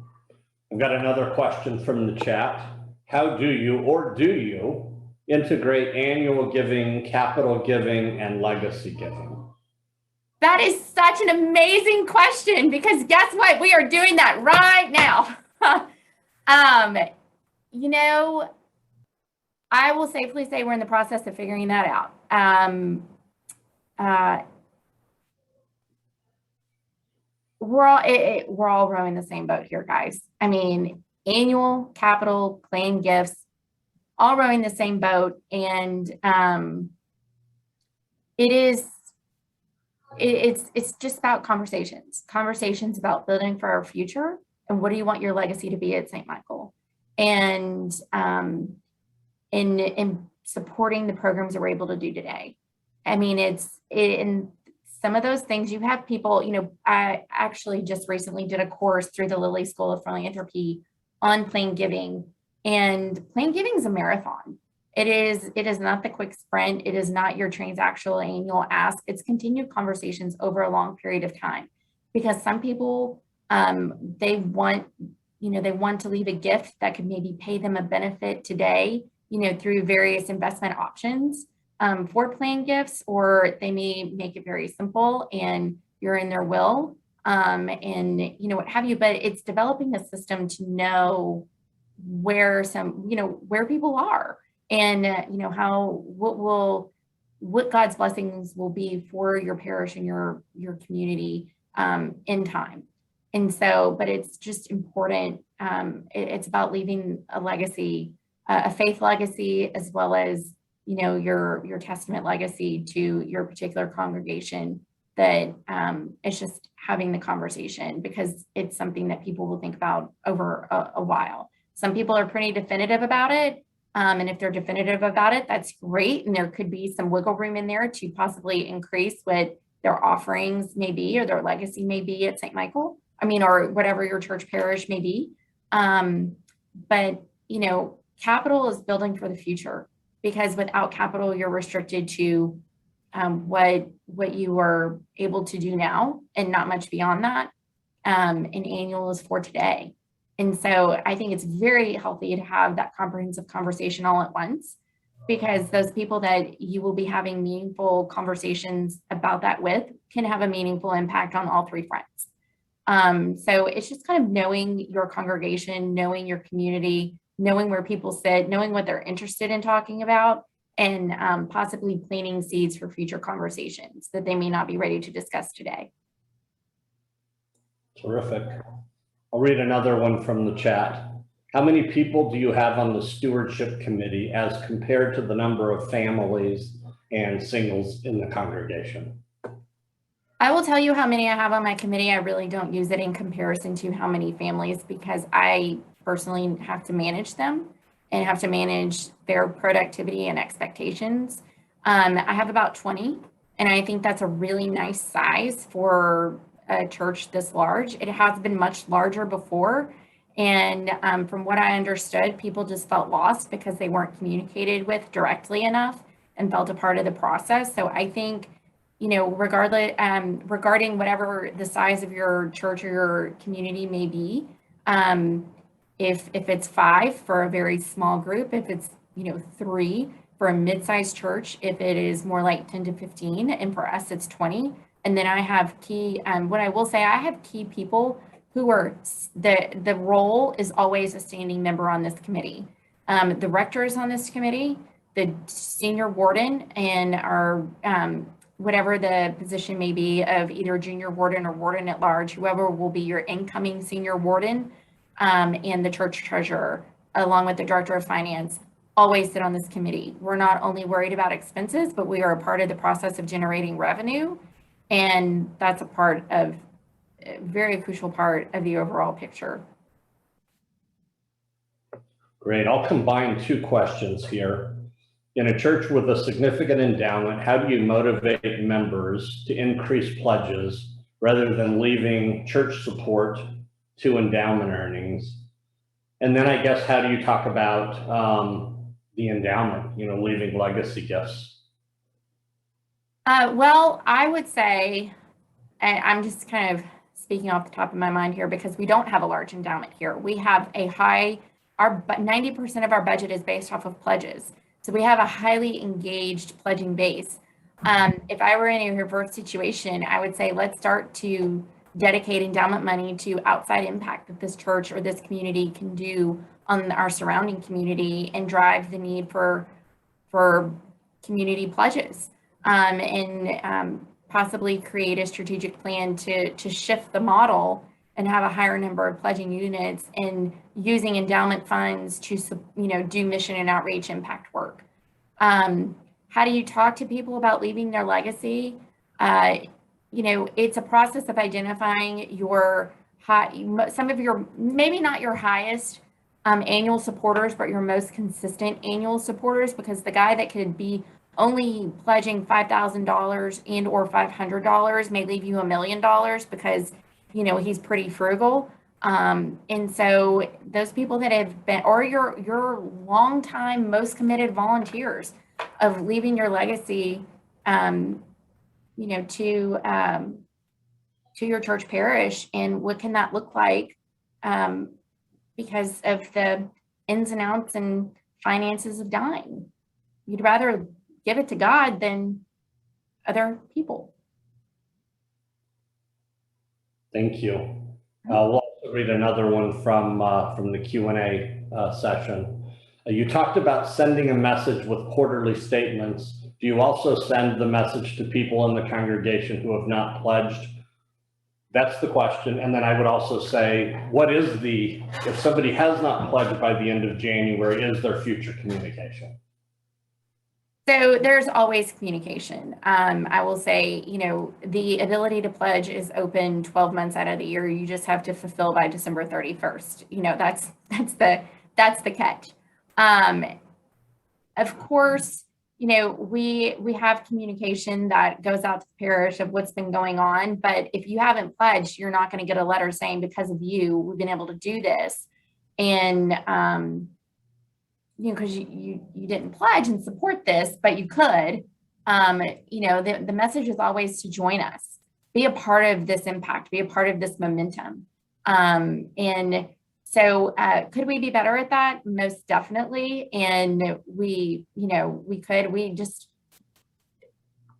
S1: I've got another question from the chat. How do you integrate annual giving, capital giving, and legacy giving?
S2: That is such an amazing question, because guess what? We are doing that right now. You know, I will safely say we're in the process of figuring that out. We're all rowing the same boat here, guys. I mean, annual, capital, plain gifts, all rowing the same boat. And it is it's just about conversations about building for our future, and what do you want your legacy to be at St. Michael, and in supporting the programs that we're able to do today. I mean, in some of those things, you have people, I actually just recently did a course through the Lilly School of Philanthropy on plain giving, and plain giving is a marathon. It is not the quick sprint. It is not your transactional annual ask. It's continued conversations over a long period of time, because some people, they want to leave a gift that could maybe pay them a benefit today, through various investment options for plan gifts, or they may make it very simple and you're in their will, and what have you. But it's developing a system to know where where people are, and what God's blessings will be for your parish and your community in time. And so, but it's just important. It's about leaving a legacy, a faith legacy, as well as your testament legacy to your particular congregation. That it's just having the conversation, because it's something that people will think about over a while. Some people are pretty definitive about it. And if they're definitive about it, that's great. And there could be some wiggle room in there to possibly increase what their offerings may be, or their legacy may be at St. Michael. Or whatever your church parish may be. But capital is building for the future, because without capital, you're restricted to what you are able to do now, and not much beyond that. And annual is for today. And so I think it's very healthy to have that comprehensive conversation all at once, because those people that you will be having meaningful conversations about that with can have a meaningful impact on all three fronts. So it's just kind of knowing your congregation, knowing your community, knowing where people sit, knowing what they're interested in talking about, and possibly planting seeds for future conversations that they may not be ready to discuss today.
S1: Terrific. I'll read another one from the chat. How many people do you have on the Stewardship Committee as compared to the number of families and singles in the congregation?
S2: I will tell you how many I have on my committee. I really don't use it in comparison to how many families, because I personally have to manage them and have to manage their productivity and expectations. I have about 20, and I think that's a really nice size for a church this large. It has been much larger before. And from what I understood, people just felt lost because they weren't communicated with directly enough and felt a part of the process. So I think, regarding whatever the size of your church or your community may be, if it's 5 for a very small group, if it's 3 for a mid-sized church, if it is more like 10 to 15, and for us it's 20. And then I have what I will say, I have key people who are, the role is always a standing member on this committee. The rector is on this committee, the senior warden, and our whatever the position may be of either junior warden or warden at large, whoever will be your incoming senior warden, and the church treasurer, along with the director of finance, always sit on this committee. We're not only worried about expenses, but we are a part of the process of generating revenue. And that's a very crucial part of the overall picture.
S1: Great. I'll combine 2 questions here. In a church with a significant endowment, how do you motivate members to increase pledges rather than leaving church support to endowment earnings? And then I guess, how do you talk about the endowment, leaving legacy gifts?
S2: Well, I would say, and I'm just kind of speaking off the top of my mind here, because we don't have a large endowment here. We have our 90% of our budget is based off of pledges. So we have a highly engaged pledging base. If I were in a reverse situation, I would say, let's start to dedicate endowment money to outside impact that this church or this community can do on our surrounding community, and drive the need for community pledges, and possibly create a strategic plan to shift the model and have a higher number of pledging units, and using endowment funds to do mission and outreach impact work. How do you talk to people about leaving their legacy? it's a process of identifying your some of your, maybe not your highest annual supporters, but your most consistent annual supporters, because the guy that could be only pledging $5,000 and or $500 may leave you $1 million because, he's pretty frugal. And so those people that have been, or your longtime most committed volunteers of leaving your legacy, to your church parish, and what can that look like because of the ins and outs and finances of dying. You'd rather give it to God than other people.
S1: Thank you. We'll also read another one from the Q&A session. You talked about sending a message with quarterly statements. Do you also send the message to people in the congregation who have not pledged? That's the question. And then I would also say, if somebody has not pledged by the end of January, is there future communication?
S2: So there's always communication. I will say, the ability to pledge is open 12 months out of the year. You just have to fulfill by December 31st. That's the catch. Of course, we have communication that goes out to the parish of what's been going on, but if you haven't pledged, you're not going to get a letter saying, because of you, we've been able to do this. And, because you didn't pledge and support this, but you could, the message is always to join us, be a part of this impact, be a part of this momentum. And so could we be better at that? Most definitely. And we could.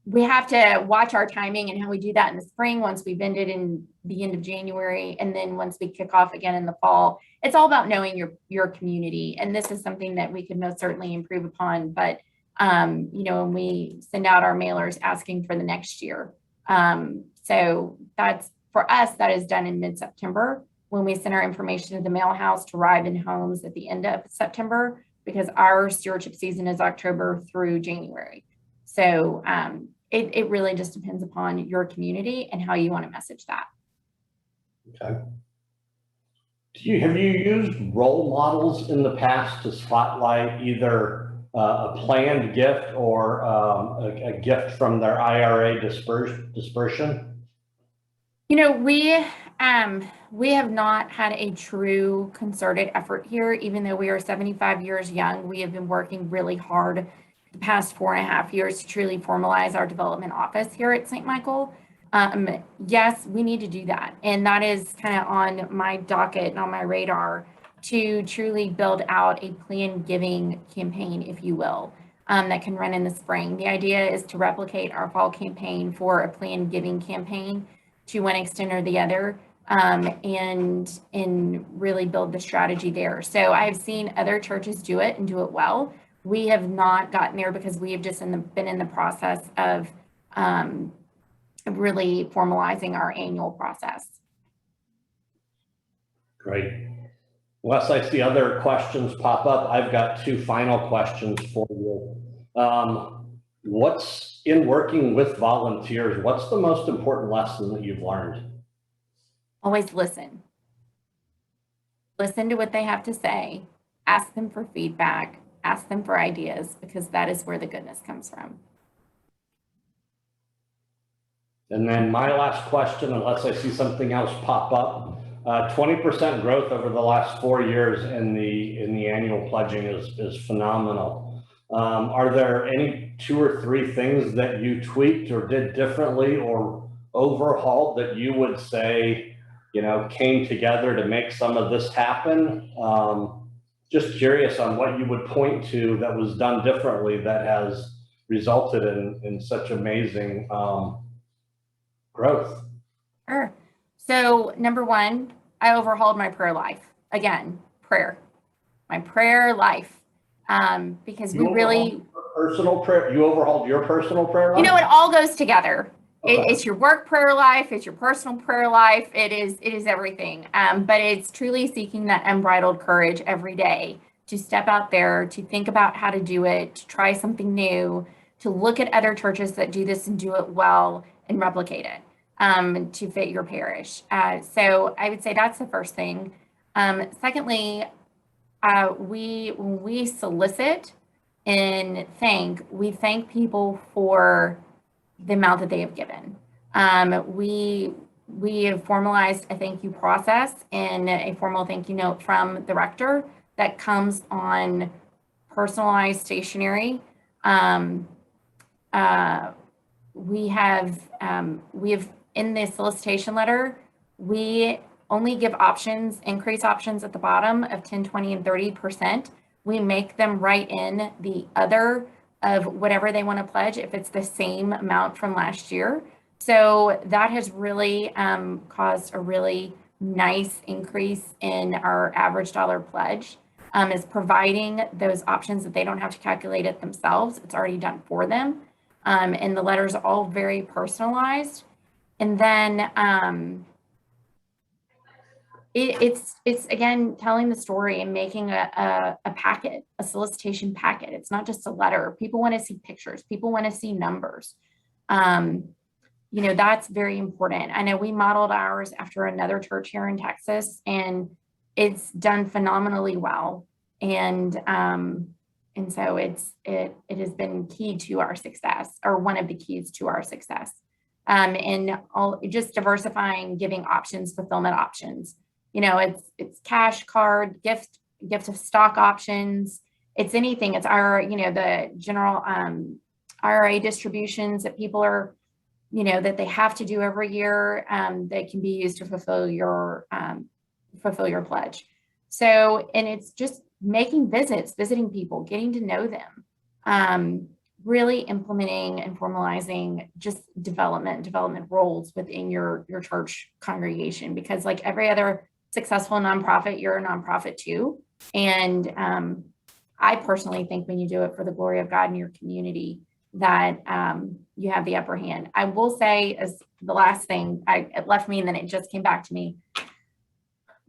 S2: We have to watch our timing and how we do that in the spring once we've ended in the end of January. And then once we kick off again in the fall, it's all about knowing your community. And this is something that we could most certainly improve upon. But, when we send out our mailers asking for the next year. So that's, for us, that is done in mid-September, when we send our information to the mail house to arrive in homes at the end of September, because our stewardship season is October through January. So it really just depends upon your community and how you want to message that.
S1: Okay. Have you used role models in the past to spotlight either a planned gift or a gift from their IRA dispersion?
S2: We have not had a true concerted effort here, even though we are 75 years young. We have been working really hard the past 4.5 years to truly formalize our development office here at St. Michael. Yes, we need to do that. And that is kind of on my docket and on my radar to truly build out a planned giving campaign, if you will, that can run in the spring. The idea is to replicate our fall campaign for a planned giving campaign to one extent or the other, and really build the strategy there. So I've seen other churches do it and do it well. We have not gotten there because we have just been in the process of really formalizing our annual process.
S1: Great. Unless I see other questions pop up, I've got two final questions for you. What's in working with volunteers? What's the most important lesson that you've learned?
S2: Always listen. Listen to what they have to say. Ask them for feedback. Ask them for ideas, because that is where the goodness comes from.
S1: And then my last question, unless I see something else pop up, 20% growth over the last 4 years in the annual pledging is phenomenal. Are there any 2 or 3 things that you tweaked or did differently or overhauled that you would say, came together to make some of this happen? Just curious on what you would point to that was done differently that has resulted in such amazing growth.
S2: Sure. So number 1, I overhauled my prayer life. Again, prayer. My prayer life. Because we really...
S1: Personal prayer? You overhauled your personal prayer life?
S2: It all goes together.
S1: Okay.
S2: It's your work prayer life. It's your personal prayer life. It is everything. But it's truly seeking that unbridled courage every day to step out there, to think about how to do it, to try something new, to look at other churches that do this and do it well and replicate it. to fit your parish. So I would say that's the first thing. Secondly, when we solicit and we thank people for the amount that they have given. We have formalized a thank you process and a formal thank you note from the rector that comes on personalized stationery. We have in the solicitation letter, we only give options, increase options at the bottom of 10, 20, and 30%. We make them write in the other of whatever they want to pledge if it's the same amount from last year. So that has really caused a really nice increase in our average dollar pledge, is providing those options that they don't have to calculate it themselves. It's already done for them. And the letters are all very personalized. And then it's again telling the story and making a packet, a solicitation packet. It's not just a letter. People want to see pictures. People want to see numbers. That's very important. I know we modeled ours after another church here in Texas, and it's done phenomenally well. And so it has been key to our success, or one of the keys to our success. And just diversifying, giving options, fulfillment options. It's cash, card, gift of stock options. It's anything. It's our, the general IRA distributions that people are, that they have to do every year, that can be used to fulfill your pledge. So, and it's just making visiting people, getting to know them, really implementing and formalizing just development roles within your church congregation, because like every other successful nonprofit, you're a nonprofit too. And I personally think when you do it for the glory of God in your community, that you have the upper hand. I will say, as the last thing, it left me and then it just came back to me.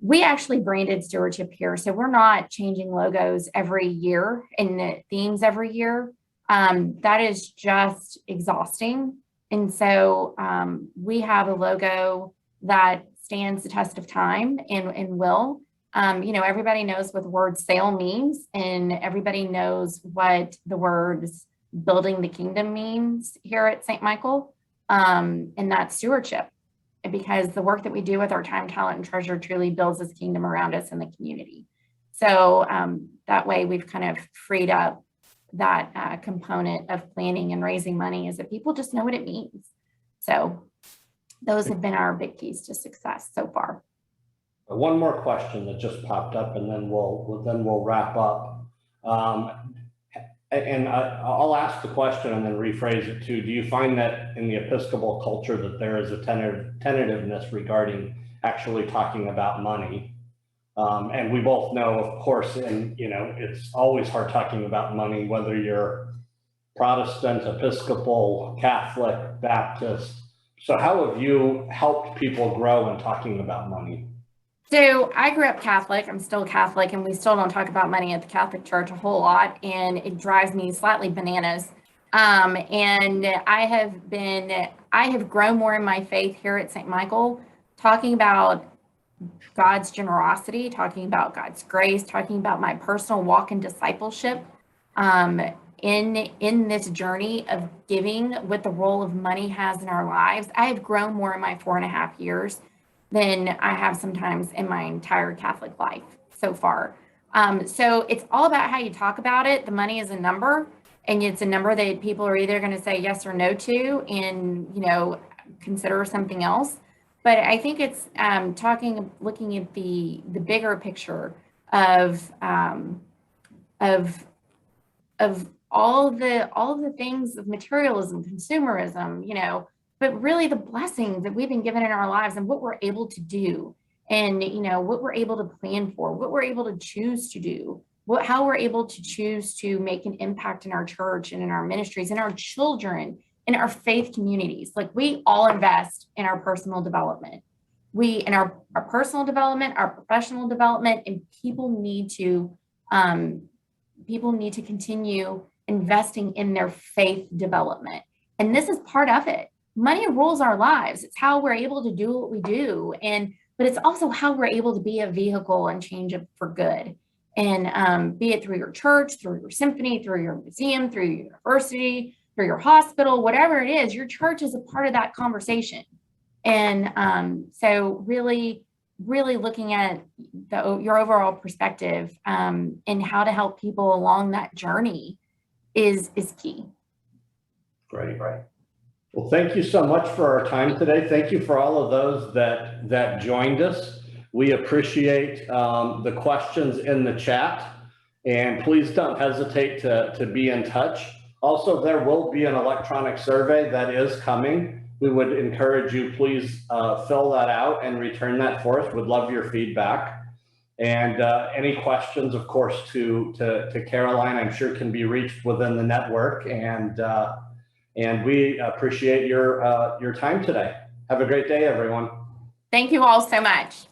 S2: We actually branded stewardship here. So we're not changing logos every year and themes every year. That is just exhausting. And so we have a logo that stands the test of time and will. Everybody knows what the word sale means, and everybody knows what the words building the kingdom means here at St. Michael, and that's stewardship, because the work that we do with our time, talent, and treasure truly builds this kingdom around us in the community. So that way we've kind of freed up that component of planning and raising money, is that people just know what it means. So those have been our big keys to success so far.
S1: One more question that just popped up, and then we'll wrap up. And I'll ask the question and then rephrase it too. Do you find that in the Episcopal culture that there is a tentativeness regarding actually talking about money? And we both know, of course, and it's always hard talking about money, whether you're Protestant, Episcopal, Catholic, Baptist. So how have you helped people grow in talking about money?
S2: So I grew up Catholic. I'm still Catholic, and we still don't talk about money at the Catholic Church a whole lot, and it drives me slightly bananas. And I have grown more in my faith here at St. Michael, talking about God's generosity, talking about God's grace, talking about my personal walk in discipleship, in this journey of giving, what the role of money has in our lives. I have grown more in my 4.5 years than I have sometimes in my entire Catholic life so far. So it's all about how you talk about it. The money is a number, and it's a number that people are either going to say yes or no to, and consider something else. But I think it's looking at the bigger picture of all the things of materialism, consumerism, but really the blessings that we've been given in our lives, and what we're able to do, and what we're able to plan for, what we're able to choose to do, how we're able to choose to make an impact in our church and in our ministries, in our children, in our faith communities. Like, we all invest in our personal development. In our personal development, our professional development, and people need to continue investing in their faith development. And this is part of it. money rules our lives. It's how we're able to do what we do. But it's also how we're able to be a vehicle and change it for good. And be it through your church, through your symphony, through your museum, through your university, through your hospital, whatever it is, your church is a part of that conversation. And so really looking at your overall perspective and how to help people along that journey is key.
S1: Great. Well, thank you so much for our time today. Thank you for all of those that joined us. We appreciate the questions in the chat, and please don't hesitate to be in touch. Also, there will be an electronic survey that is coming. We would encourage you, please fill that out and return that for us. We'd love your feedback. And any questions, of course, to Caroline, I'm sure can be reached within the network. And we appreciate your time today. Have a great day, everyone.
S2: Thank you all so much.